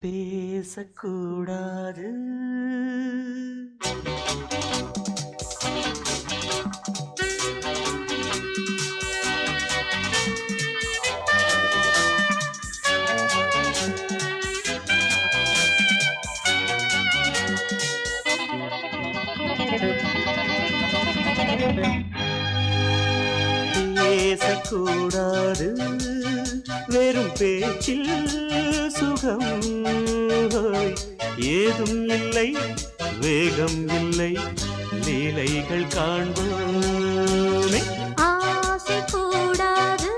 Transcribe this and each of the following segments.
பேசக்கூடாது. பேசக்கூடாது வெறும் பேச்சில் சுகம் ஏதும் இல்லை, வேகம் இல்லை, லீலைகள் காண்போமே. ஆசை கூடாது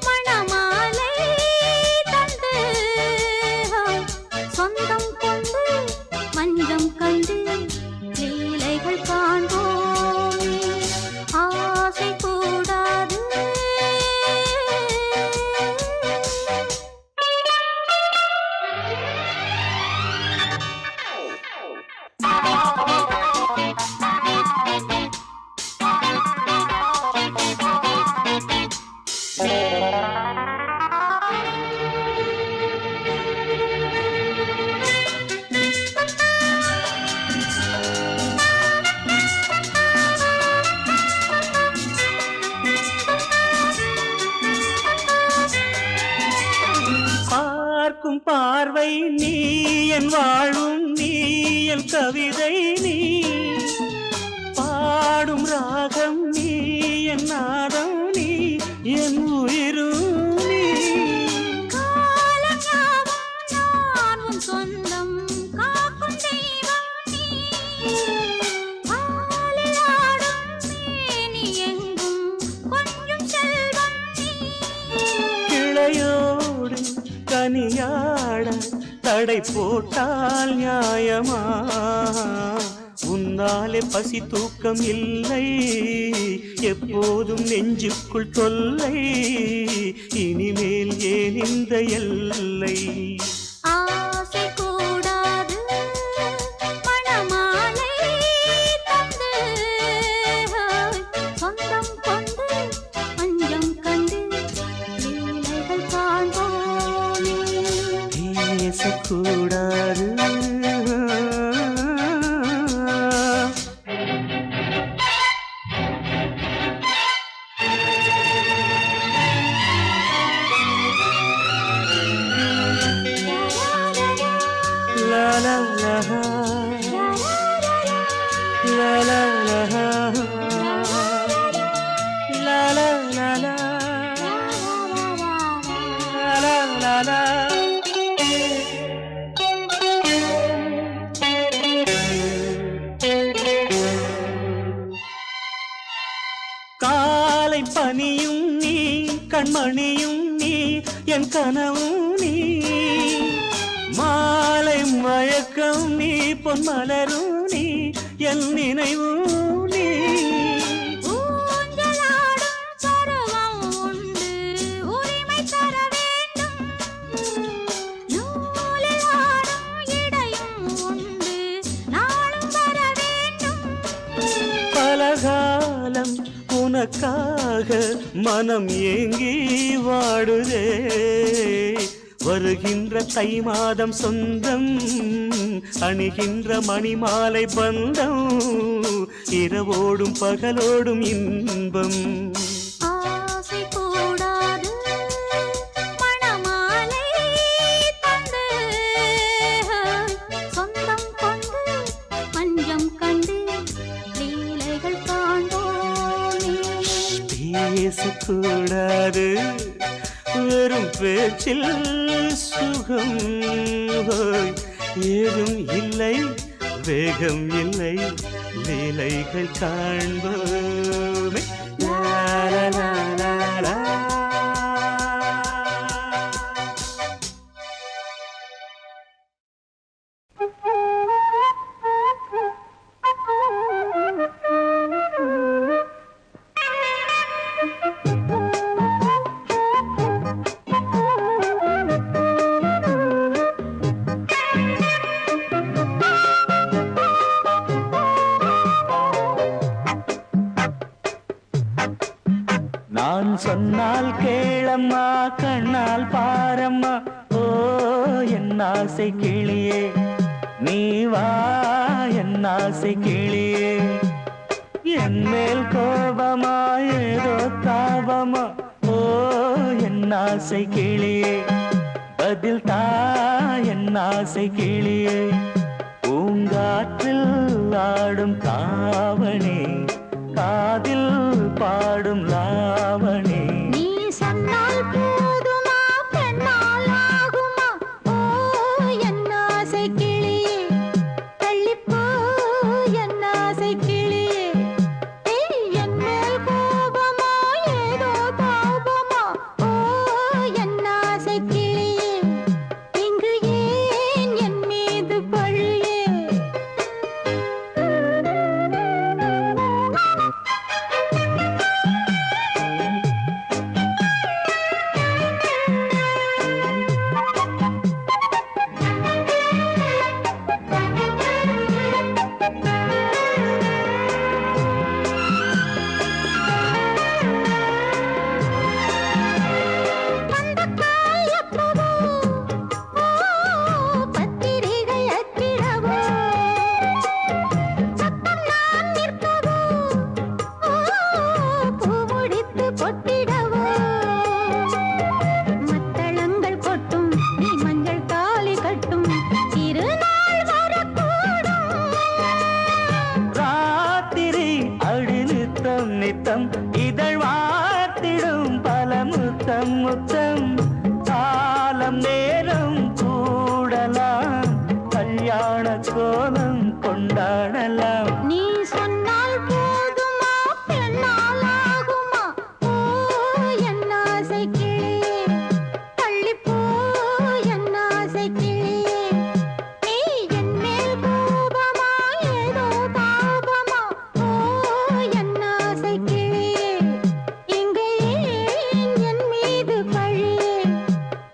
மணமாலை தந்து சொந்தம் கொண்டு மஞ்சம் கண்டு லீலைகள் காண்போமே. ஆசை கூடாது பார்க்கும் பார்வை நீ, என் வாழும் நீ, என் கவிதை நீ, பாடும் ராகம் நீ, என் நாதம் நீ, என் உயிரும் நீ. காலம் சொந்தம் காக்கும் தெய்வம் நீ. ஆளில் ஆடும் மேனி எங்கும் கொஞ்சம் செல்வம் நீ. கிளையோடு கனியாட தடை போட்டால் நியாயமா? உன்னாலே பசி தூக்கம் இல்லை, எப்போதும் நெஞ்சுக்குள் தொல்லை, இனிமேல் ஏன் இந்த எல்லை? ஆசை கூடாது மணமாலை தந்து சொந்தம் கொண்டு அஞ்சம் கண்டு லீலைகள் காண்போமே. பேசக்கூடாது. La la la la la la la la la la la la. காலை பனியும் நீ, கண்மணியும் நீ, என் கனவும் நீ, மாலை மயக்கம் நீ, பொன்மலரும் நீ, என் நினைவும் நீ. ஊஞ்சலாடும் பருவம் உண்டு, உரிமை தர வேண்டும். நூலில் ஆடும் இடையும் உண்டு, நாளும் வர வேண்டும். பலகாலம் உனக்காக மனம் ஏங்கி வாடுதே, வருகின்ற தை மாதம் சொந்தம், அணிகின்ற மணிமாலை பந்தம், இரவோடும் பகலோடும் இன்பம். ஆசை கூடாது மணமாலை தந்து சொந்தம் கொண்டு மஞ்சம் கண்டு லீலைகள் காண்போமே. பேசக்கூடாது வெறும் பேச்சில் சுகம் ஏதும் இல்லை, வேகம் இல்லை, லீலைகள் காண்போமே. லா லா லா லா லா. நான் சொன்னால் கேளம்மா, கண்ணால் பாரம்மா, ஓ என் ஆசை கிளியே நீ வா என் ஆசை கிளியே என் மேல் கோபமா ஏதோ தாபமா ஓ என் ஆசை கிளியே பதில் தா என் ஆசை கிளியே பூங்காற்றில் ஆடும் தாவணி காதில் பாடும் லாவணி நீ சொன்னால் போதுமா பெண்ணால் ஆகுமா ஓ என் ஆசை கிளியே தள்ளிப்போ என் ஆசை கிளியே ஏய், என் மேல் கோபமா ஏதோ தாபமா ஓ என் ஆசை கிளியே இங்கு ஏன் என் மீது பழியே பந்தக்கால் எப்பவோ ஓ பத்திரிகை அச்சிடவோ சத்தம் நான் நிற்கவோ ஓ பூ முடித்து பொட்டிடவோ மத்தளங்கள் கொட்டும் நீ மஞ்சள் தாலி கட்டும் திருநாள் வரக்கூடும் ராத்திரி அடி நித்தம் நித்தம் இதழ் வாத்திடும் பல முத்தம் முத்தம் காலம் நேரம் கூடலாம் கல்யாண கோலம் கொண்டாடலாம் நீ சொன்னால் போதுமா பெண்ணால் ஆகுமா ஓ என் ஆசை கிளியே தள்ளிப்போ என் ஆசை கிளியே நீ என் மேல் கோபமா ஏதோ தாபமா ஓ என் ஆசை கிளியே இங்கே ஏன் என் மீது பழியே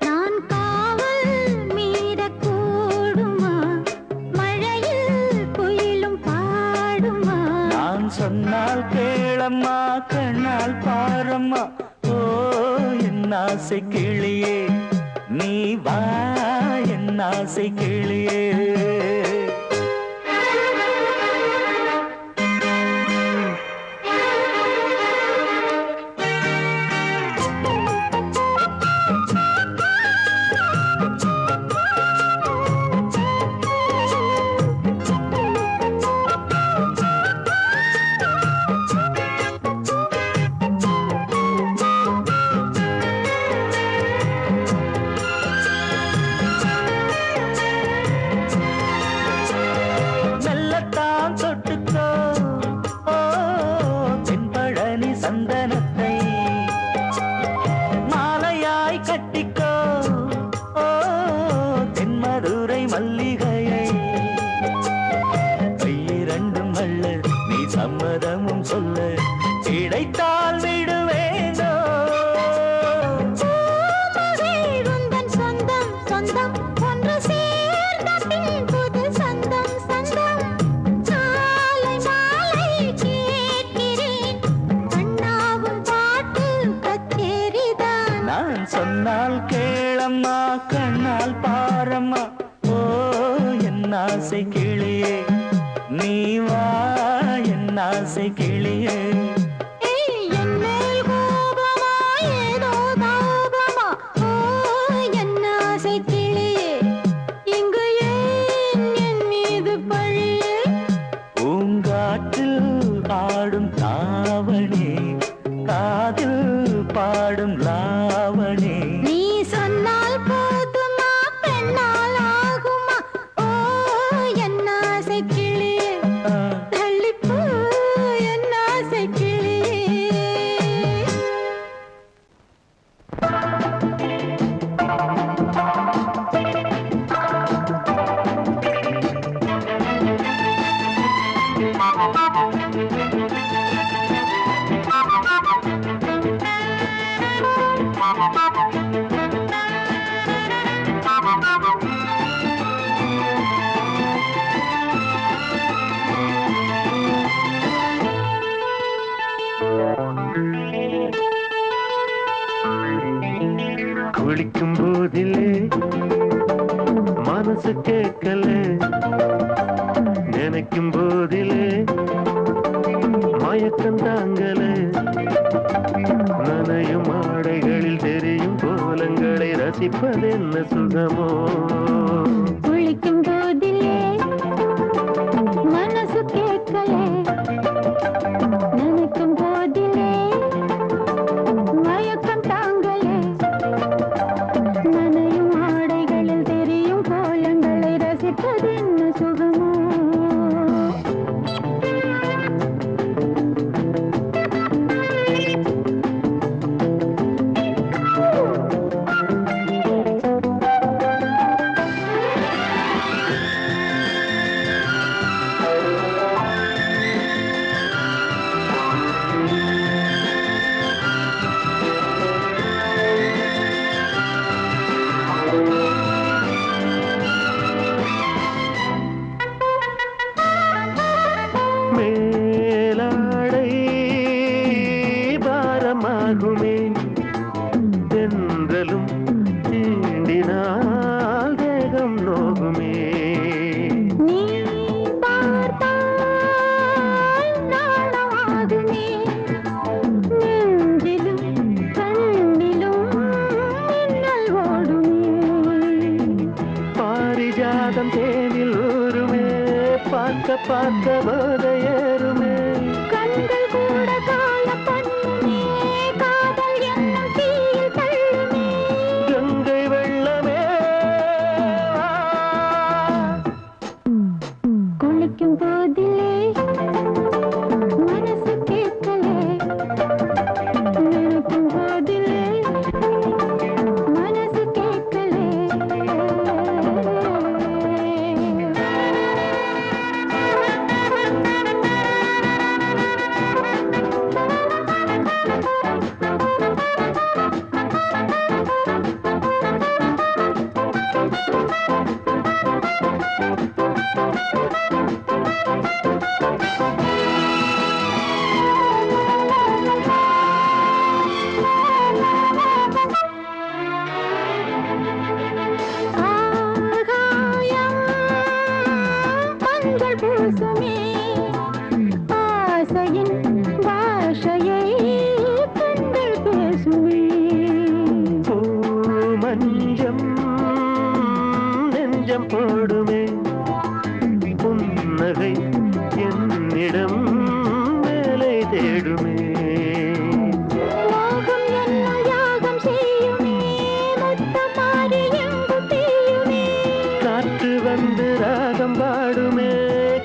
நான் காவல் மீறக்கூடுமா மழையில் குயிலும் பாடுமா நான் சொன்னால் கேளம்மா கண்ணால் பாரம்மா ஓ என் ஆசை கிளியே நீ வா என் ஆசை கிளியே மெல்லத்தான் தொட்டுக்கோ ஓ தென்பழனி சந்தனத்தை மாலையாய் கட்டிக்கோ ஓ தென்மதுரை மல்லிகையை கையிரண்டும் அள்ள நீ சம்மதமும் சொல்ல கிடைத்தால் விடுவேனோ பூமகள் உந்தன் சொந்தம் சொந்தம் ஒன்று சேர்ந்த பின் புது சொந்தம் சொந்தம் மாலை மாலை கேட்கிறேன் கண்ணாவும் பாட்டு கச்சேரிதான் நான் சொன்னால் கேளம்மா கண்ணால் பாரம்மா ஓ என் ஆசை கிளியே நீ வா என் ஆசை கிளியே ஏய், என் மேல் கோபமா ஏதோ தாபமா ஓ என் ஆசை கிளியே இங்கு ஏன் என் மீது பழியே பூங்காற்றில் ஆடும் தாவணி காதில் பாடும் லாவணி நீ சொன்னால் போதுமா பெண்ணால் ஆகுமா ஓ என் ஆசை கிளியே ஆ, தள்ளிப்போ என் ஆசை கிளியே குளிக்கும் போதிலே மனசு கேட்கல, நினைக்கும் போதிலே மயக்கம் தாங்கல, நனையும் ஆடைகளில் தெரியும் கோலங்களை ரசிப்பதென்ன சுகமோ. குளிக்கும் போதிலே மனசு கேட்கல, நினைக்கும் போதிலே மயக்கம் தாங்கலே, நனையும் ஆடைகளில் தெரியும் கோலங்களை ரசிப்பதென்ன சுகமோ. மேலாடை பாரமாகுமே, தென்றலும் தீண்டினால் தேகம் நோகுமே. நீ பார்த்தால் நாணமாகுமே, நெஞ்சிலும் கண்ணிலும் மின்னல் ஓடுமே. பாரிஜாதம் தேனில் ஊருமே, பார்க்க பார்க்க போதையேறுமே. கண்கள் கூட காண பண்ணுமே, காதல் என்னும் தீயில் தள்ளுமே. கங்கை வெள்ளமே வா. குளிக்கும் போதிலே மனசு கேட்கலே, நினைக்கும் போதிலே மனசு கேட்கலே. ஆகாயம் மஞ்சள் பூசுமே, ஆசையின் பாஷையை கண்கள் பேசுமே. பூமஞ்சம் நெஞ்சம் போடுமே, புன்னகை என்னிடம் மேலே தேடுமே. மோகம் என்னும் யாகம் செய்யுமே, முத்தம் மாறி எங்கும் தீயுமே. காற்று வந்து ராகம் பாடுமே,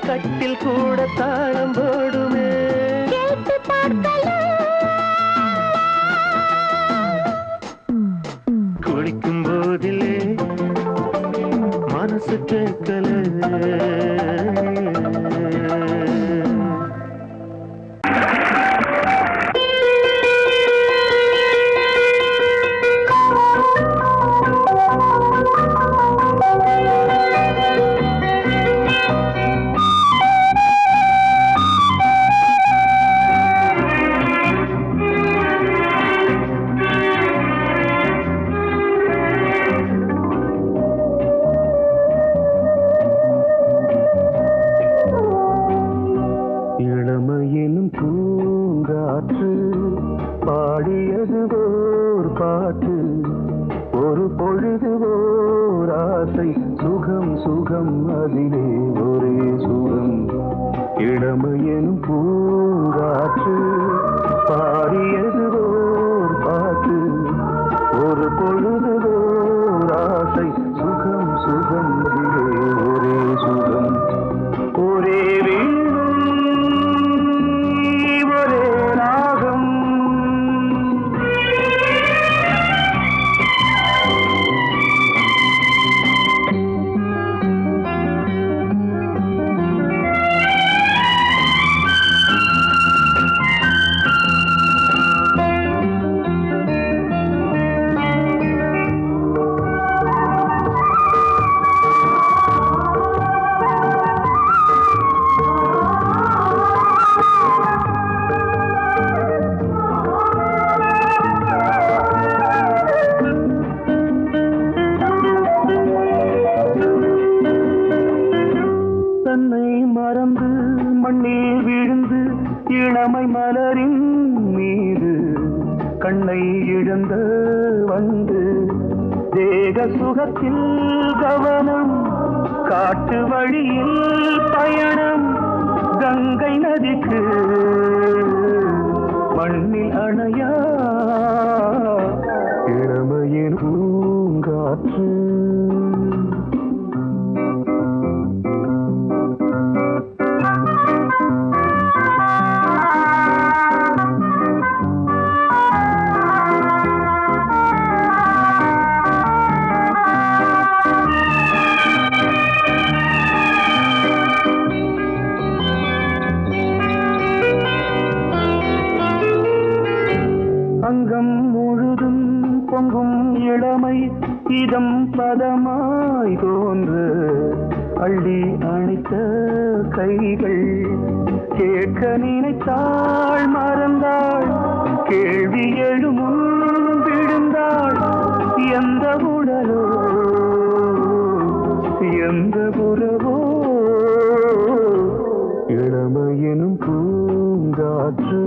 கட்டில் கூட தாளம் போடுமே. கேட்டு பார்க்கலாம். குளிக்கும் போதிலே மனசு கேட்கல. இளமையினும் பூங்காற்று பாடியது ஓர் பாட்டு, ஒரு பொழுது ஓர் ஆசை, சுகம் சுகம் அதிலே ஒரே சுகம். இளமையினும் பூங்காற்று பாடியது ஓர் பாட்டு, ஒரு பொழுது ஓர் ஆசை, சுகம் சுகம் அதிலே ஒரே சுகம். ஒரே ஒரே ராகம். மலரின் மீது கண்ணை இழந்த வந்து தேக சுகத்தில் கவனம் காட்டு வழியில் பயணம் கங்கை நதிக்கு மண்ணில் அணையா இளமையின் பூங்காற்று அங்கம் முழுதும் பொங்கும் இளமை இதம் பதமாய் தோன்று அள்ளி அணைத்த கைகள் கேட்க நினைத்தாள் மறந்தாள் கேள்வி எழுமுன் விழுந்தாள் எந்த உடலோ எந்த புறவோ இளமையெனும் பூங்காற்று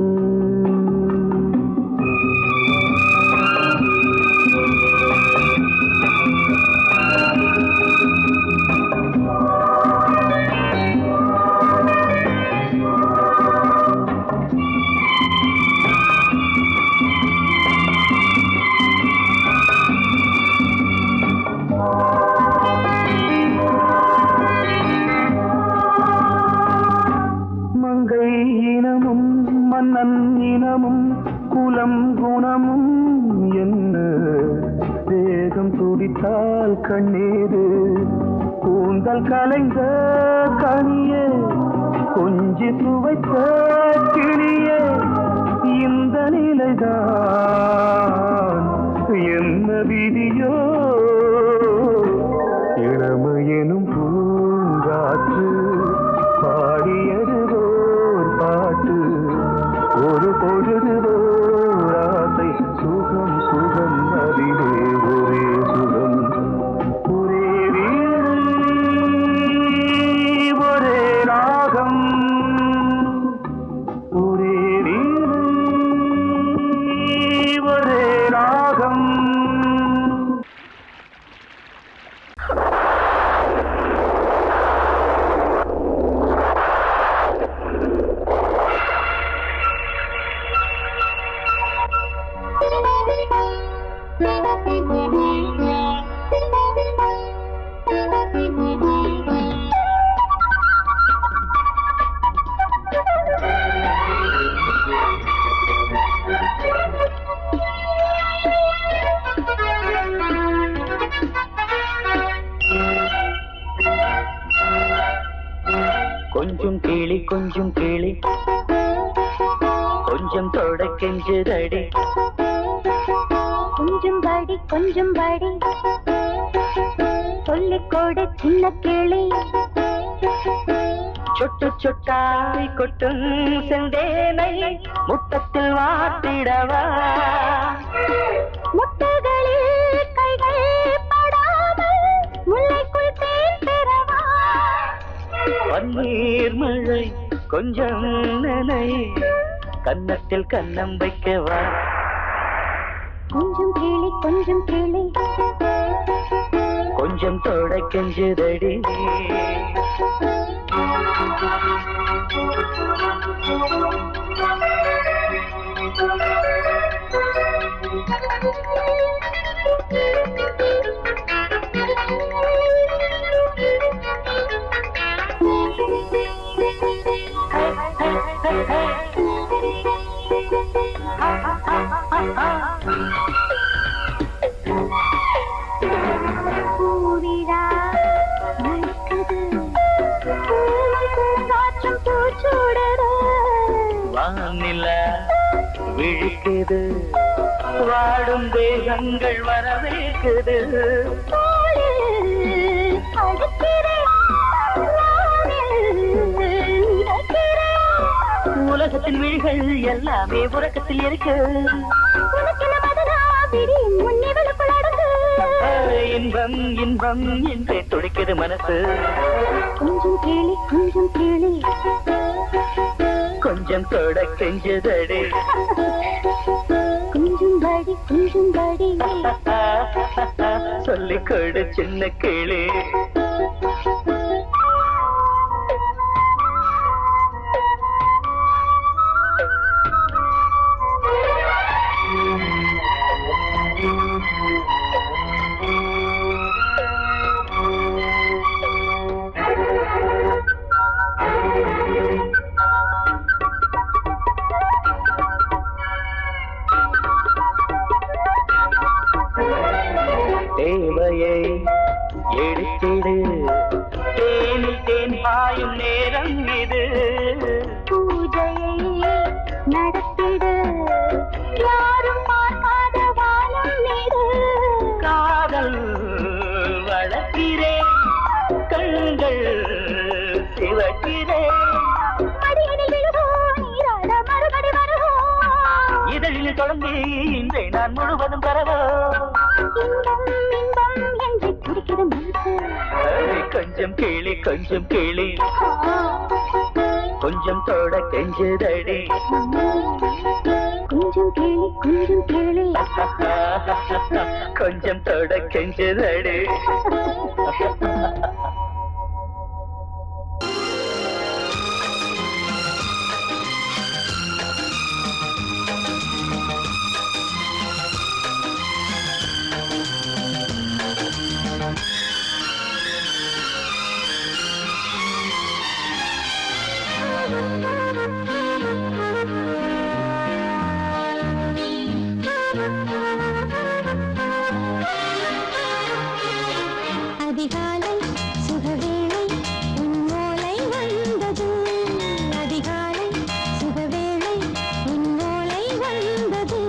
மன்னன் இனமும் குலம் குணமும் என்ன வேகம் துடித்தால் கண்ணீரு கூந்தல் கலைந்த கனியே கொஞ்சி சுவைத்த கிளியே இந்த நிலைதான் என்ன விதியோ இளமையெனும் பூங்காற்று பாடியதுவோர் பாட்டு ஒரு பொழுதுவோர் ஆசை சுகம் சுகம் அதிலே ஒரே சுகம் ஒரே வீடு ஒரே ராகம் ஒரே வீடு ஒரே ராகம் கொஞ்சம் கிளி கொஞ்சம் கிளி கொஞ்சம் தொட கெஞ்சுதடி கொஞ்சம் படி சொல்லிக்கோடு சின்ன கிளி சொட்டு சொட்டாய் கொட்டும் செந்தேனை முட்டத்தில் வாட்டிடவா முட்டைகளில் கைகள் படாமல் முல்லைக்குள் தேன் பெறவா பன்னீர் மழை கொஞ்சம் நனை கன்னத்தில் கன்னம் வைக்கவா கொஞ்சம் கிளி கொஞ்சம் தொட கெஞ்சுதடி பூவிழா நடக்குது பூங்காற்றும் பூச்சூடரோ வானிலா விழிக்குது வாடும் தேகங்கள் வரவேற்குது உலகத்தின் விழிகள் எல்லாமே உறக்கத்தில் இருக்கு இன்பம் இன்பம் என்றே துடிக்குது மனசு கொஞ்சம் கேளி கொஞ்சம் தொட கெஞ்சதடி கொஞ்சம் படி சொல்லிக் கொடு சின்ன கிளி தேவையை எடுத்திடு தேனில் தேன் பாயும் நேரம் இது பூஜையை நடத்திடு யாரும் பார்க்காத வானம் நீடு காதல் வளர்க்கிறேன் கண்கள் சிவக்கிறேன் மடியனில் விழுவோம் நீராட மறுபடி வருவோம் இதழில் தொடங்கி இன்றை நான் முழுவதும் தரவோ இன்பம் இன்பம் என்று துடிக்கிற மனசு கொஞ்சம் கேளி கொஞ்சம் தொட கெஞ்சதடி கொஞ்சம் கேளு கொஞ்சம் தொட கெஞ்சதடி அதிகாலை சுகவேளை உன் ஓலை வந்தது அதிகாலை சுகவேளை உன் ஓலை வந்தது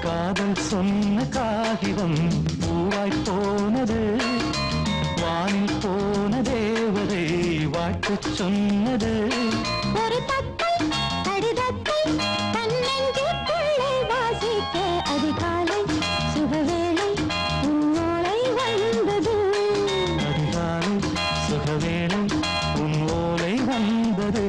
காதல் சொன்ன காகிதம் பூவாய் போனது வானில் போன தேவதை வாழ்த்துச் சொன்னது ஒரு தத்தை கடிதத்தை தன்னெஞ்சுக்குள்ளே வாசிக்க அதிகாலை சுகவேளை உன் ஓலை வந்தது அதிகாலை சுகவேளை உன் ஓலை வந்தது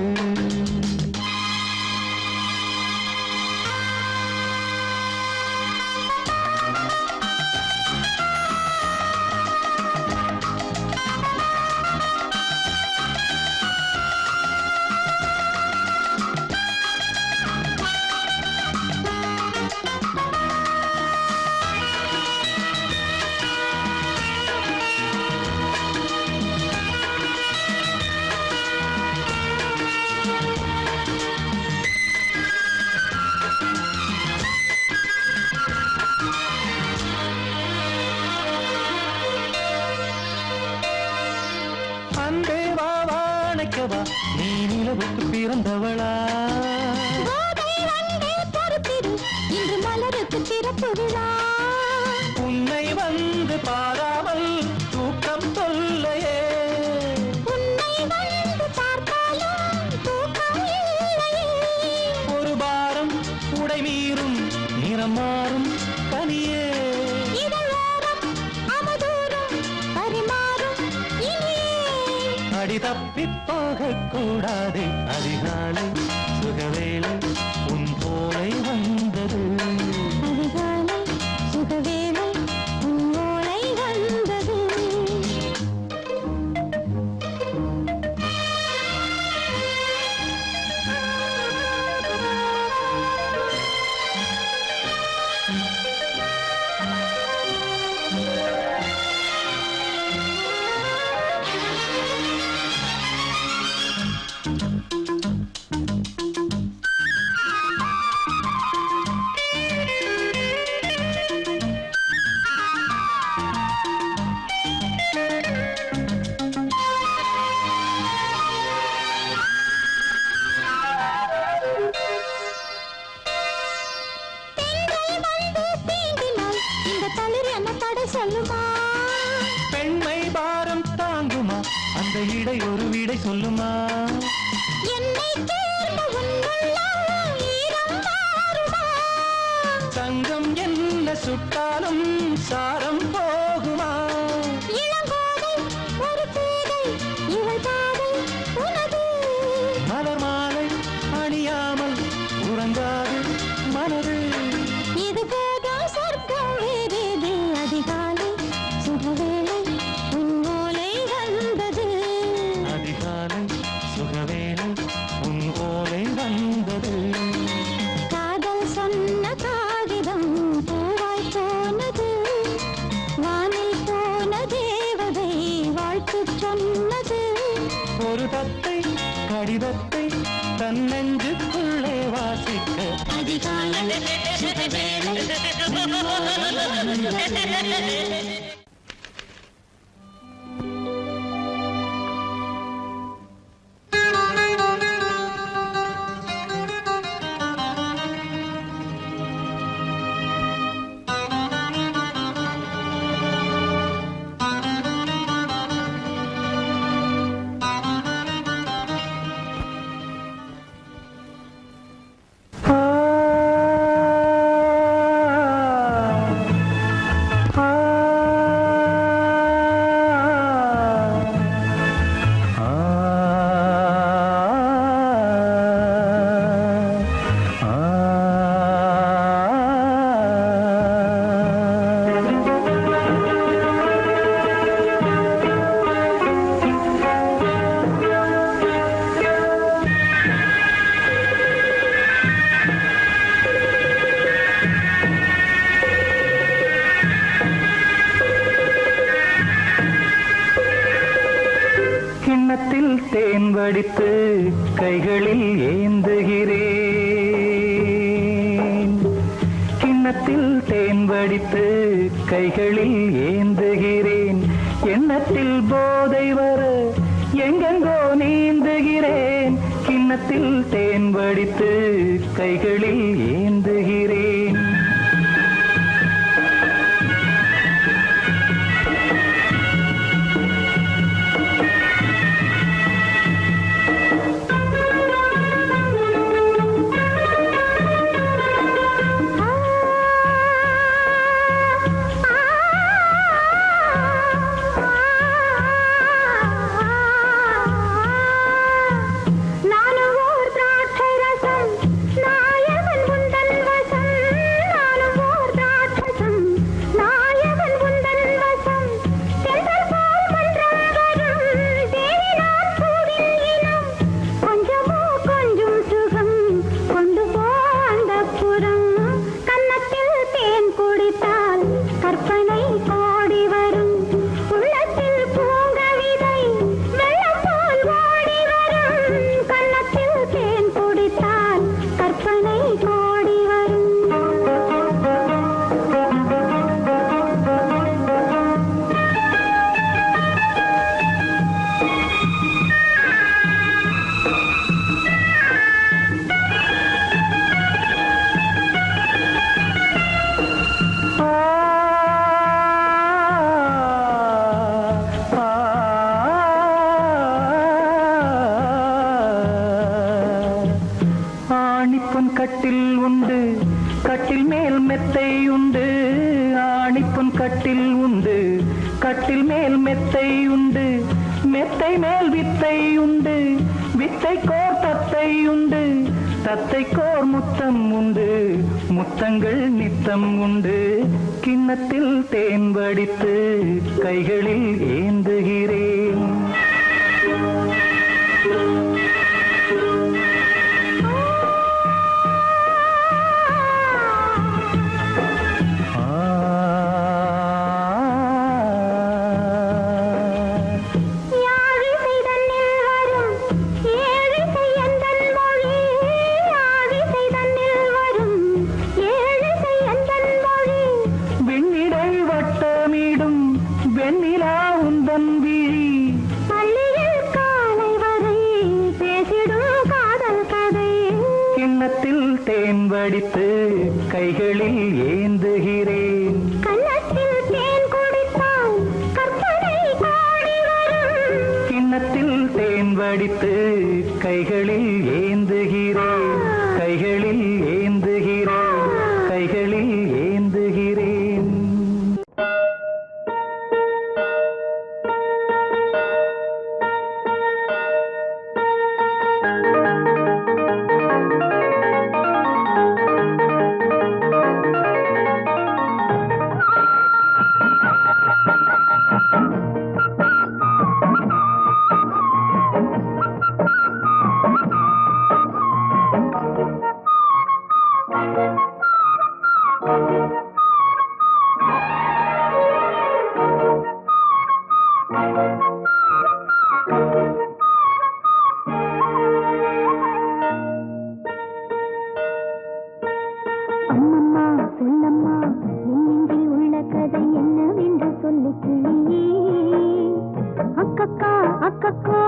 அன்பே வா வாழைக்கவா நீ நிலவுக்கு பிறந்தவளா கோதை வந்தே பொறுத்திரு இன்று மலருக்கு திறப்பு விழா உன்னை வந்து பாராமல் தூக்கம் தொல்லையே உன்னை வந்து பார்த்தாலும் தூக்கம் இல்லையே ஒரு பாரம் உடை மீறும் நிறம் மாறும் கனியே இதழோரம் அவதூறும் பரிமாறும் இனியே அடி தப்பி போகக் கூடாதே அதிகாலை சுகவேளை உன் போலை வந்தது அதிகாலை சுகவேளை உன் ஓலை வந்தது சொல்லுமா பெண்மை பாரம் தாங்குமா அந்த இடை ஒரு விடை சொல்லுமா என்னை தேர்ந்த உன்னுள்ளம் ஈரம் மாறுமா தங்கம் என்ன சுட்டாலும் சாரம் போகுமா இளங்கோதை ஒரு பேதை இவள் பாதை உனது மலர் மாலை தள்ளாது மனது. இது போதும் சொர்க்கம் வேறேது அதிகாலை சுகவேளை உன் ஓலை வந்தது. அதிகாலை சுகவேளை உன் ஓலை வந்தது. காதல் சொன்ன காகிதம் பூவாய் போனது. வானில் போன தேவதை வாழ்த்து சொன்னது. ஒரு தத்தை கடிதத்தை தன் நெஞ்சுக்குள்ளே வாசிக்க அதிகாலை சுகவேளை உன் ஓலை வந்தது. கிண்ணத்தில் தேன் வடித்து கைகளில் ஏந்துகிறேன். கிண்ணத்தில் தேன் வடித்து கைகளில் ஏந்துகிறேன். எண்ணத்தில் போதை வர எங்கெங்கோ நீந்துகிறேன். கிண்ணத்தில் தேன் வடித்து கைகளில் ஏந்துகிறேன். கட்டில் உண்டு, கட்டில் மேல் மெத்தை உண்டு. ஆணிப்பொன் கட்டில் உண்டு, கட்டில் மேல் மெத்தை உண்டு. மெத்தை மேல் வித்தை உண்டு, வித்தை கோர் தத்தை உண்டு. தத்தை கோர் முத்தம் உண்டு, முத்தங்கள் நித்தம் உண்டு. கிண்ணத்தில் தேன் வடித்து கைகளில் ஏந்துகிறேன். தேன் வடித்து கைகளில் ஏந்துகிறேன். கன்னத்தில் தேன் குடித்தால் கற்பனை கோடி வரும். கிண்ணத்தில் தேன் வடித்து கைகளில் ஏந்துகிறேன். கைகளில் ஏந்துகிறேன். கைகளில் ஏந்துகிறேன். அம்மம்மா சொல்லம்மா என் நெஞ்சில் உள்ள கதை என்னவென்று சொல்லு கிளியே. அக்கக்கா அக்கக்கோ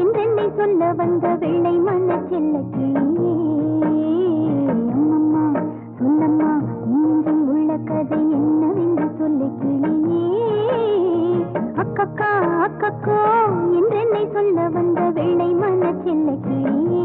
என்றென்னை சொல்ல வந்த வெள்ளை மன செல்ல கிளியே. அம்மம்மா சொல்லம்மா என் நெஞ்சில் உள்ள கதை என்னவென்று சொல்லு கிளியே. அக்கக்கா அக்கக்கோ என்றென்னை சொல்ல வந்த வெள்ளை மன செல்ல கிளியே.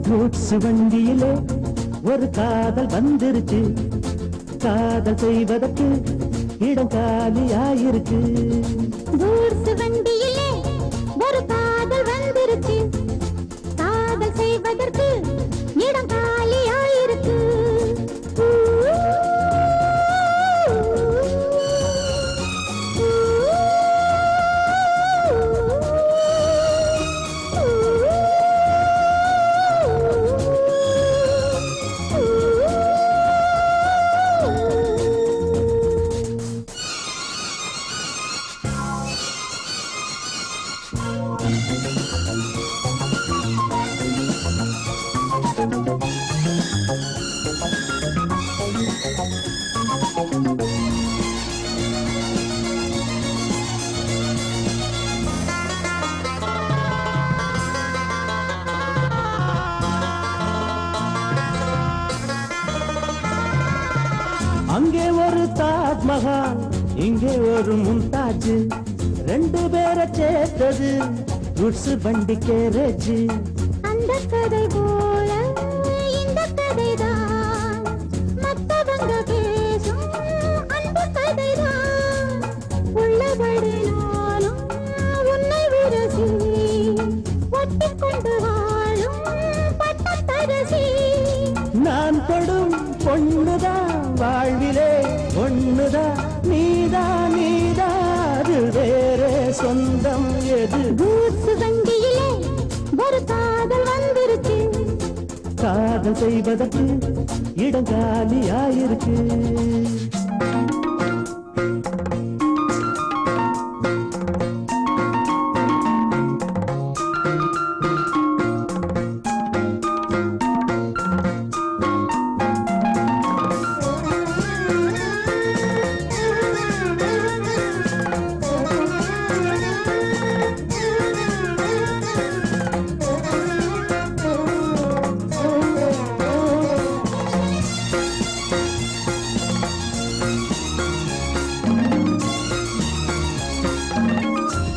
கூட்ஸ் வண்டியிலே ஒரு காதல் வந்துருச்சு, காதல் செய்வதற்கு இடம் காலியாயிருக்கு. கூட்ஸ் அங்கே ஒரு தாஜ்மஹால், இங்கே ஒரு மும்தாஜ், ரெண்டு பேரை சேர்த்தது குட்ஸ் வண்டி கேரேஜ். அந்த கதை போல இந்த கதைதான், மத்தவங்க பேசும் அந்த கதைதான். உள்ளபடி நானும் உன்னை விரசி, ஒட்டிக்கொண்டு வாழும் பட்டத்தரசி. நான் தொடும் பொண்ணுதான் வாழ்விலே ஒண்ணுதான், நீதான் நீதான் வேறே சொந்தம் எது? கூத்து வண்டியிலே ஒரு காதல் வந்துருச்சு, காதல் செய்வதற்கு இடங்காலியாயிருக்கு.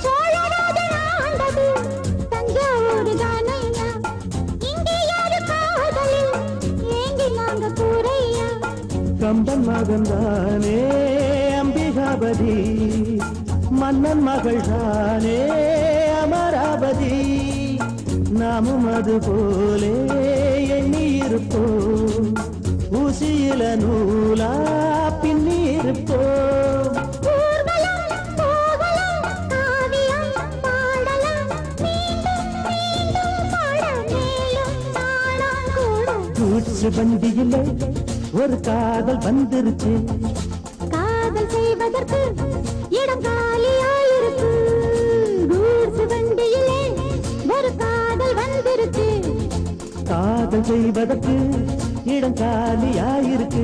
சோழராஜன் ஆண்டது தஞ்சாவூர் தானையா, இங்கே யாரு காதலில் ஏங்கி நாங்க கூரையா. கம்பன் மகன்தானே அம்பிகாபதி, மன்னன் மகள் தானே அமராவதி. நாமும் அது போலே எண்ணி இருப்போம், ஊசியில நூலா பின்னி இருப்போம். ஊர்வலம் போகலாம், காவியம் பாடலாம், மீண்டும் மீண்டும் பாட மேலும் நாளாம் கூடும். கூச்சு வண்டியிலே ஒரு காதல் வந்துருச்சு, காதல் செய்வதற்கு இடம் காலியாயிருக்கு. கூத்து வண்டியிலே ஒரு காதல் வந்துருச்சு, காதல் செய்வதற்கு இடம் காலியாயிருக்கு.